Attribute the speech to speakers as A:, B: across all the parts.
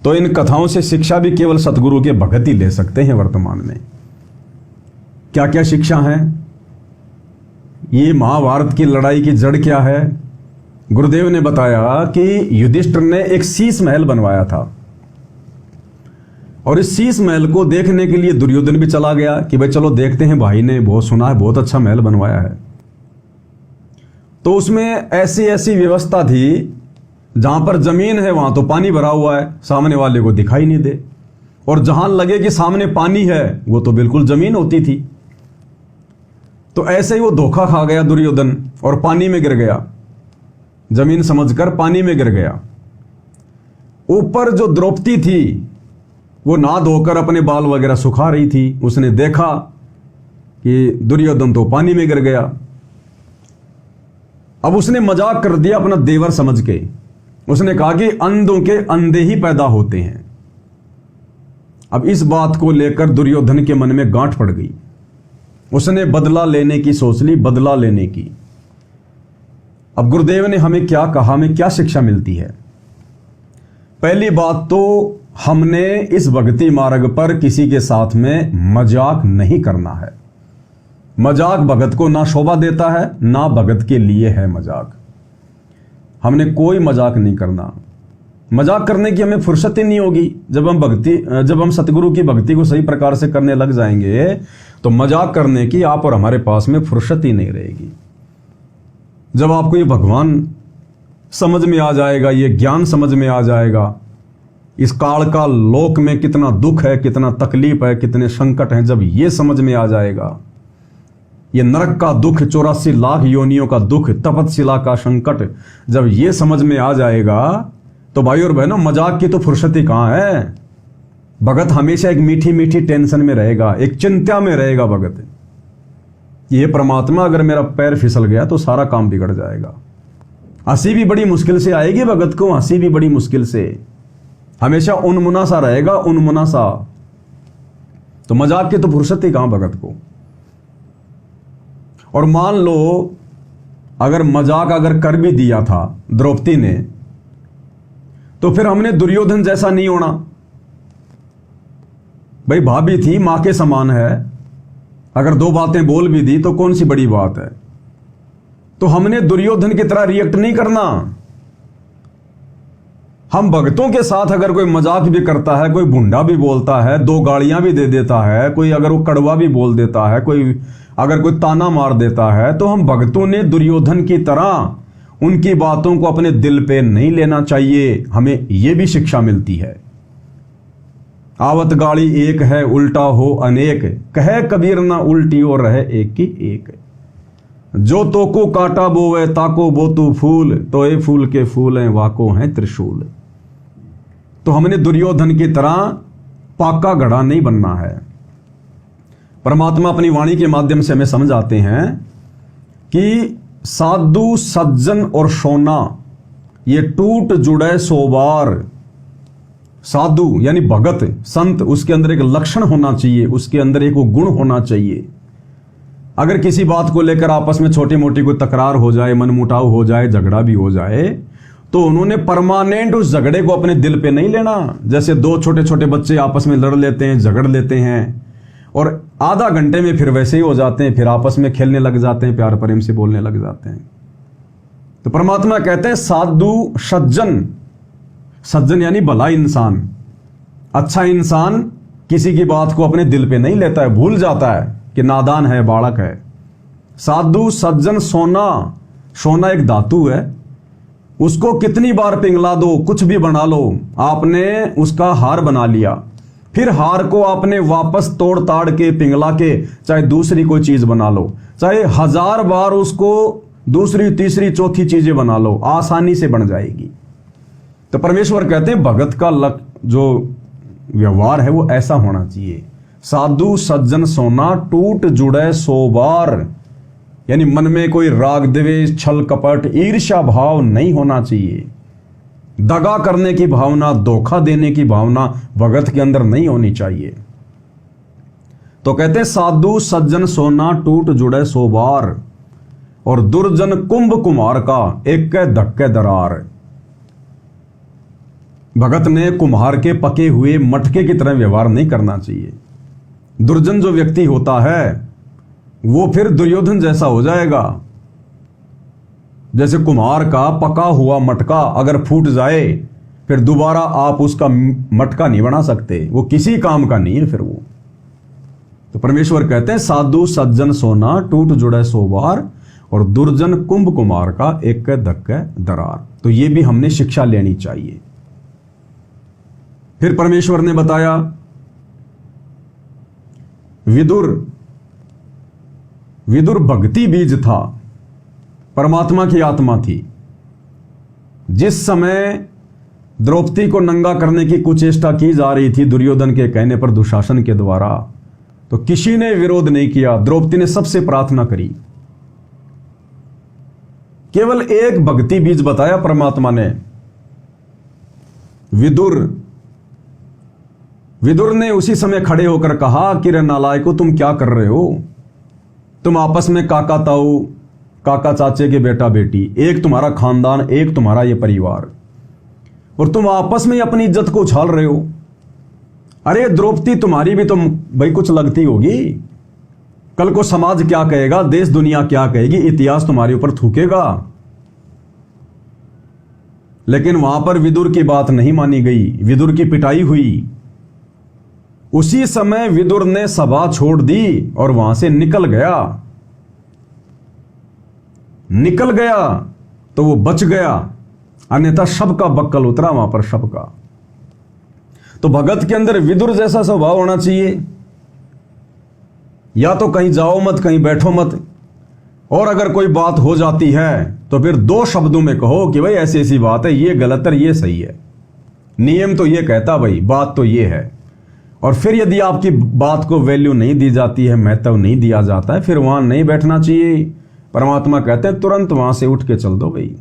A: तो इन कथाओं से शिक्षा भी केवल सतगुरु के भगत ही ले सकते हैं। वर्तमान में क्या क्या शिक्षा है, ये महाभारत की लड़ाई की जड़ क्या है। गुरुदेव ने बताया कि युधिष्ठिर ने एक शीश महल बनवाया था और इस शीश महल को देखने के लिए दुर्योधन भी चला गया कि भाई चलो देखते हैं, भाई ने बहुत सुना है, बहुत अच्छा महल बनवाया है। तो उसमें ऐसी ऐसी व्यवस्था थी, जहां पर जमीन है वहां तो पानी भरा हुआ है, सामने वाले को दिखाई नहीं दे, और जहां लगे कि सामने पानी है वो तो बिल्कुल जमीन होती थी। तो ऐसे ही वो धोखा खा गया दुर्योधन और पानी में गिर गया, जमीन समझकर पानी में गिर गया। ऊपर जो द्रौपदी थी वो नहा धोकर अपने बाल वगैरह सुखा रही थी, उसने देखा कि दुर्योधन तो पानी में गिर गया। अब उसने मजाक कर दिया अपना देवर समझ के, उसने कहा कि अंधों के अंधे ही पैदा होते हैं। अब इस बात को लेकर दुर्योधन के मन में गांठ पड़ गई, उसने बदला लेने की सोच ली, बदला लेने की। अब गुरुदेव ने हमें क्या कहा, हमें क्या शिक्षा मिलती है। पहली बात तो हमने इस भक्ति मार्ग पर किसी के साथ में मजाक नहीं करना है। मजाक भगत को ना शोभा देता है, ना भगत के लिए है मजाक। हमने कोई मजाक नहीं करना। मजाक करने की हमें फुर्सत ही नहीं होगी। जब हम सतगुरु की भक्ति को सही प्रकार से करने लग जाएंगे तो मजाक करने की आप और हमारे पास में फुर्सत ही नहीं रहेगी। जब आपको ये भगवान समझ में आ जाएगा, ये ज्ञान समझ में आ जाएगा, इस काल का लोक में कितना दुख है, कितना तकलीफ है, कितने संकट हैं, जब ये समझ में आ जाएगा, ये नरक का दुख, 84 लाख योनियों का दुख, तपतशिला का संकट जब ये समझ में आ जाएगा तो भाई और बहनों मजाक की तो फुर्सत ही कहां है। भगत हमेशा एक मीठी मीठी टेंशन में रहेगा, एक चिंता में रहेगा भगत। ये परमात्मा अगर मेरा पैर फिसल गया तो सारा काम बिगड़ जाएगा। हंसी भी बड़ी मुश्किल से आएगी भगत को, हंसी भी बड़ी मुश्किल से, हमेशा उनमुना सा रहेगा, उनमुना सा। तो मजाक की तो फुर्सत ही कहां भगत को। और मान लो अगर मजाक अगर कर भी दिया था द्रौपदी ने, तो फिर हमने दुर्योधन जैसा नहीं होना। भाई भाभी थी, मां के समान है, अगर दो बातें बोल भी दी तो कौन सी बड़ी बात है। तो हमने दुर्योधन की तरह रिएक्ट नहीं करना। हम भक्तों के साथ अगर कोई मजाक भी करता है, कोई भुंडा भी बोलता है, दो गालियां भी दे देता है, कोई अगर वो कड़वा भी बोल देता है, अगर कोई ताना मार देता है, तो हम भक्तों ने दुर्योधन की तरह उनकी बातों को अपने दिल पे नहीं लेना चाहिए। हमें यह भी शिक्षा मिलती है। आवत गाड़ी एक है, उल्टा हो अनेक, कहे कबीर ना उल्टी और रहे एक की एक। जो तो को काटा बोवे ताको बोतु फूल, तो ये फूल के फूल हैं वाको हैं त्रिशूल। तो हमने दुर्योधन की तरह पाका घड़ा नहीं बनना है। परमात्मा अपनी वाणी के माध्यम से हमें समझाते हैं कि साधु सज्जन और सोना ये टूट जुड़े सो बार। साधु यानी भगत संत, उसके अंदर एक लक्षण होना चाहिए, उसके अंदर एक वो गुण होना चाहिए। अगर किसी बात को लेकर आपस में छोटी मोटी कोई तकरार हो जाए, मनमुटाव हो जाए, झगड़ा भी हो जाए, तो उन्होंने परमानेंट उस झगड़े को अपने दिल पे नहीं लेना। जैसे दो छोटे छोटे बच्चे आपस में लड़ लेते हैं, झगड़ लेते हैं और आधा घंटे में फिर वैसे ही हो जाते हैं, फिर आपस में खेलने लग जाते हैं, प्यार प्रेम से बोलने लग जाते हैं। तो परमात्मा कहते हैं साधु सज्जन, सज्जन यानी भला इंसान, अच्छा इंसान किसी की बात को अपने दिल पे नहीं लेता है, भूल जाता है कि नादान है, बालक है। साधु सज्जन सोना, सोना एक धातु है, उसको कितनी बार पिघला दो, कुछ भी बना लो, आपने उसका हार बना लिया, फिर हार को आपने वापस तोड़ ताड़ के पिघला के चाहे दूसरी कोई चीज बना लो, चाहे 1000 बार उसको दूसरी तीसरी चौथी चीजें बना लो, आसानी से बन जाएगी। तो परमेश्वर कहते हैं भगत का जो व्यवहार है वो ऐसा होना चाहिए। साधु सज्जन सोना टूट जुड़े सो बार, यानी मन में कोई राग द्वेष छल कपट ईर्ष्या भाव नहीं होना चाहिए। दगा करने की भावना, धोखा देने की भावना भगत के अंदर नहीं होनी चाहिए। तो कहते हैं साधु सज्जन सोना टूट जुड़े सो बार, और दुर्जन कुंभ कुमार का एक धक्के दरार। भगत ने कुम्हार के पके हुए मटके की तरह व्यवहार नहीं करना चाहिए। दुर्जन जो व्यक्ति होता है वो फिर दुर्योधन जैसा हो जाएगा। जैसे कुम्हार का पका हुआ मटका अगर फूट जाए फिर दोबारा आप उसका मटका नहीं बना सकते, वो किसी काम का नहीं है फिर वो। तो परमेश्वर कहते हैं साधु सज्जन सोना टूट जुड़े सो बार और दुर्जन कुंभ कुमार का एक धक्के दरार। तो ये भी हमने शिक्षा लेनी चाहिए। फिर परमेश्वर ने बताया विदुर भक्ति बीज था, परमात्मा की आत्मा थी। जिस समय द्रौपदी को नंगा करने की कुचेष्टा की जा रही थी दुर्योधन के कहने पर, दुशासन के द्वारा, तो किसी ने विरोध नहीं किया। द्रौपदी ने सबसे प्रार्थना करी। केवल एक भक्ति बीज बताया परमात्मा ने। विदुर ने उसी समय खड़े होकर कहा कि रे नालायको, तुम क्या कर रहे हो? तुम आपस में काका ताऊ, काका चाचे के बेटा बेटी, एक तुम्हारा खानदान, एक तुम्हारा ये परिवार, और तुम आपस में अपनी इज्जत को उछाल रहे हो। अरे द्रौपदी, तुम्हारी भी तो भाई कुछ लगती होगी। कल को समाज क्या कहेगा, देश दुनिया क्या कहेगी, इतिहास तुम्हारे ऊपर थूकेगा। लेकिन वहां पर विदुर की बात नहीं मानी गई, विदुर की पिटाई हुई। उसी समय विदुर ने सभा छोड़ दी और वहां से निकल गया तो वो बच गया, अन्यथा शब का बक्कल उतरा वहां पर, शब का। तो भगत के अंदर विदुर जैसा स्वभाव होना चाहिए। या तो कहीं जाओ मत, कहीं बैठो मत, और अगर कोई बात हो जाती है तो फिर दो शब्दों में कहो कि भाई ऐसी ऐसी बात है, ये गलत है, ये सही है, नियम तो ये कहता, भाई बात तो ये है। और फिर यदि आपकी बात को वैल्यू नहीं दी जाती है, महत्व नहीं दिया जाता है, फिर वहां नहीं बैठना चाहिए। परमात्मा कहते हैं तुरंत वहां से उठ के चल दो भाई,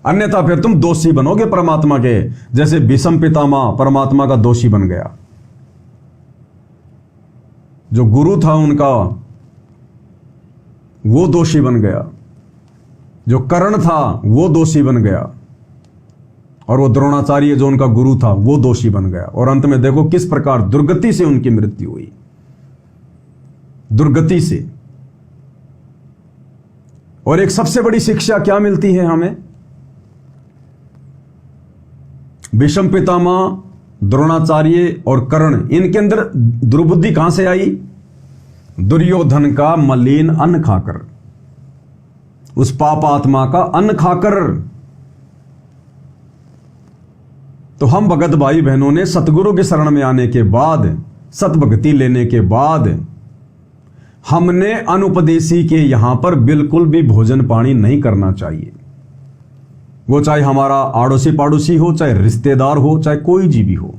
A: अन्यथा फिर तुम दोषी बनोगे परमात्मा के। जैसे भीष्म पितामह परमात्मा का दोषी बन गया, जो गुरु था उनका वो दोषी बन गया, जो कर्ण था वो दोषी बन गया, और वो द्रोणाचार्य जो उनका गुरु था वो दोषी बन गया। और अंत में देखो किस प्रकार दुर्गति से उनकी मृत्यु हुई, दुर्गति से। और एक सबसे बड़ी शिक्षा क्या मिलती है हमें? भीष्म पितामह, द्रोणाचार्य और कर्ण, इनके अंदर दुर्बुद्धि कहां से आई? दुर्योधन का मलिन अन्न खाकर, उस पाप आत्मा का अन्न खाकर। तो हम भगत भाई बहनों ने सतगुरु के शरण में आने के बाद, सतभक्ति लेने के बाद, हमने अनुपदेशी के यहां पर बिल्कुल भी भोजन पानी नहीं करना चाहिए। वो चाहे हमारा आड़ोसी पाड़ोसी हो, चाहे रिश्तेदार हो, चाहे कोई जीवी हो।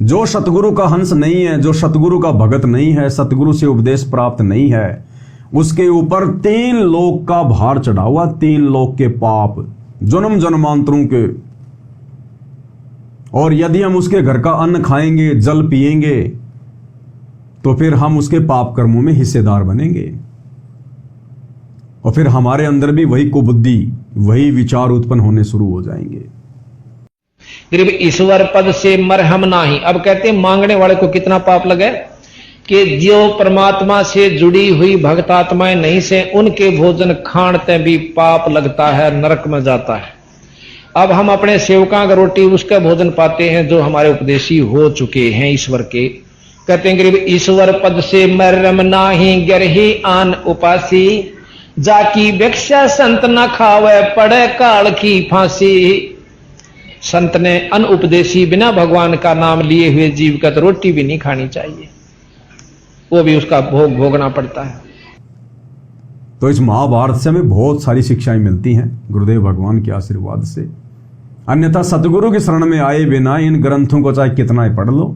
A: जो सतगुरु का हंस नहीं है, जो सतगुरु का भगत नहीं है, सतगुरु से उपदेश प्राप्त नहीं है, उसके ऊपर 3 लोक का भार चढ़ा हुआ, 3 लोक के पाप, जन्म जन्मांतरों के। और यदि हम उसके घर का अन्न खाएंगे, जल पिएंगे, तो फिर हम उसके पाप कर्मों में हिस्सेदार बनेंगे, और फिर हमारे अंदर भी वही कुबुद्धि, वही विचार उत्पन्न होने शुरू हो जाएंगे।
B: गरीब ईश्वर पद से मरहम नाही। अब कहते हैं मांगने वाले को कितना पाप लगे कि जो परमात्मा से जुड़ी हुई भक्त आत्माएं नहीं से, उनके भोजन खाणते भी पाप लगता है, नरक में जाता है। अब हम अपने सेवका का रोटी उसका भोजन पाते हैं जो हमारे उपदेशी हो चुके हैं ईश्वर के। कहते हैं गरीब ईश्वर पद से मरम नाही गरही आन उपासी, जाकी भिक्षा संत न खावे पड़े काल की फांसी। संत ने अनुपदेशी बिना भगवान का नाम लिए हुए जीव का तो रोटी भी नहीं खानी चाहिए, वो भी उसका भोग भोगना पड़ता है।
A: तो इस महाभारत से हमें बहुत सारी शिक्षाएं मिलती हैं गुरुदेव भगवान के आशीर्वाद से। अन्यथा सतगुरु की शरण में आए बिना इन ग्रंथों को चाहे कितना ही पढ़ लो,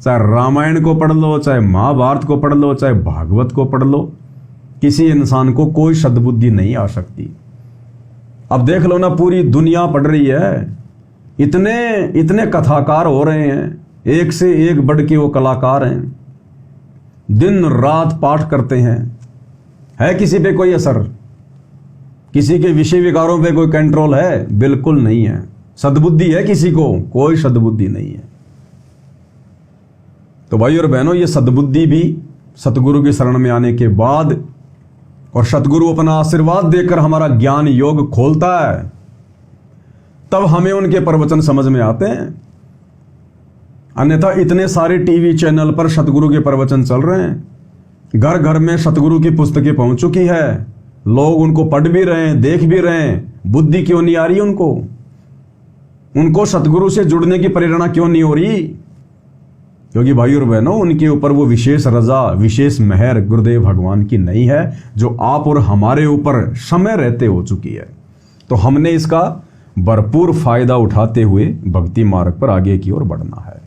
A: चाहे रामायण को पढ़ लो, चाहे महाभारत को पढ़ लो, चाहे भागवत को पढ़ लो, किसी इंसान को कोई सद्बुद्धि नहीं आ सकती। अब देख लो ना, पूरी दुनिया पढ़ रही है, इतने कथाकार हो रहे हैं, एक से एक बढ़ के वो कलाकार हैं, दिन रात पाठ करते हैं। है किसी पे कोई असर? किसी के विषय विकारों पे कोई कंट्रोल है? बिल्कुल नहीं है। सद्बुद्धि है किसी को? कोई सद्बुद्धि नहीं है। तो भाई और बहनों, ये सद्बुद्धि भी सतगुरु की शरण में आने के बाद और सतगुरु अपना आशीर्वाद देकर हमारा ज्ञान योग खोलता है, तब हमें उनके प्रवचन समझ में आते हैं। अन्यथा इतने सारे टीवी चैनल पर सतगुरु के प्रवचन चल रहे हैं, घर घर में सतगुरु की पुस्तकें पहुंच चुकी है, लोग उनको पढ़ भी रहे हैं, देख भी रहे हैं, बुद्धि क्यों नहीं आ रही उनको सतगुरु से जुड़ने की प्रेरणा क्यों नहीं हो रही? क्योंकि भाई और बहनों, उनके ऊपर वो विशेष रजा, विशेष मेहर गुरुदेव भगवान की नहीं है, जो आप और हमारे ऊपर समय रहते हो चुकी है। तो हमने इसका भरपूर फायदा उठाते हुए भक्ति मार्ग पर आगे की ओर बढ़ना है।